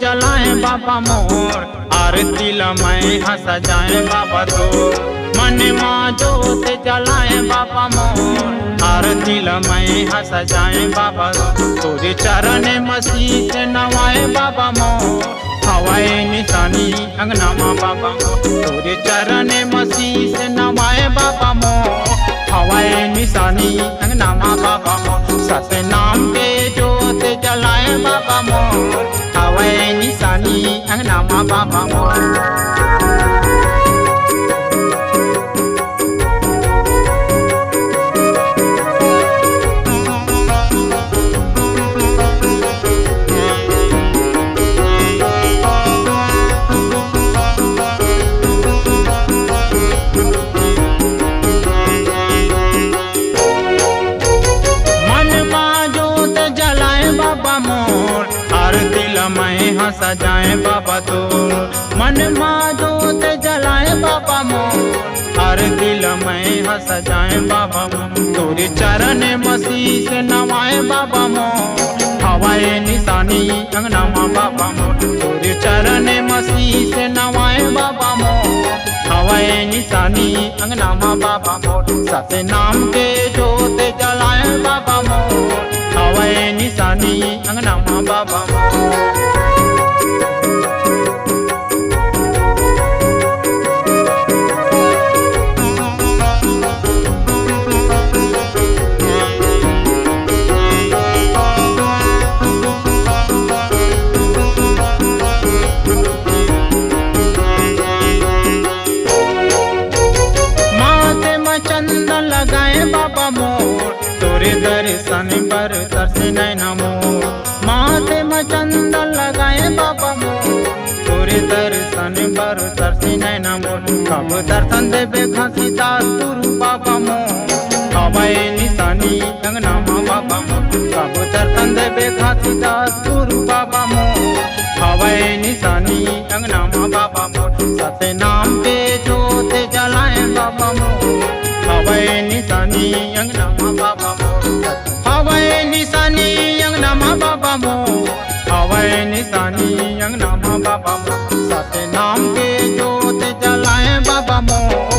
जलाए बाबा मोर आरती लमाए हंस जाए बाबा तो मन माँ जोत जलाए बाबा मोर आरती लमाए हंस जाए बाबा तोरे चरण मसीह से नवाए बाबा मोर हवाए निशानी अंगना माँ बाबा मोर तोरे चरण मसीह से नवाए बाबा मोर हवाए निशानी अंगना माँ बाबा मोर सत्य नाम के जोत जलाए बाबा मोर हवाए निशानी अंगना माँ बाबा मोर मैं हंस जाए बाबा तो मन माँ जोत जलाए बाबा मोर हर दिल में हंस जाए बाबा मोर तोरे चरण मसीह से नवाए बाबा मोर हवाए निशानी अंगना माँ बाबा मोर तोरे चरण मसीह से नवाए बाबा मोर हवाए निशानी अंगना माँ बाबा मोर सत्य नाम के जोत जलाए बाबा मोर हवाए निशानी अंगना माँ बाबा मोर चंदन लगाए बाबा मोर तोरे दर्शन पर तरसे नैना मोर माथे में चंदन लगाए बाबा मोर तोरे दर्शन पर तरसे नैना मोर कब दर्शन देवे घसीदास गुरु बाबा मोर हवाए निशानी अंगना माँ बाबा मोर कब दर्शन देवे घसीदास गुरु बाबा मोर हवाए निशानी अंगना माँ बाबा मोर सत्य नाम के जोत जलाए बाबा मोर हवाए निशानी अंगना माँ बाबा मोर हवाए निशानी अंगना माँ बाबा मोर हवाए निशानी अंगना माँ बाबा मोर सत्य नाम के जोत जलाए बाबा मोर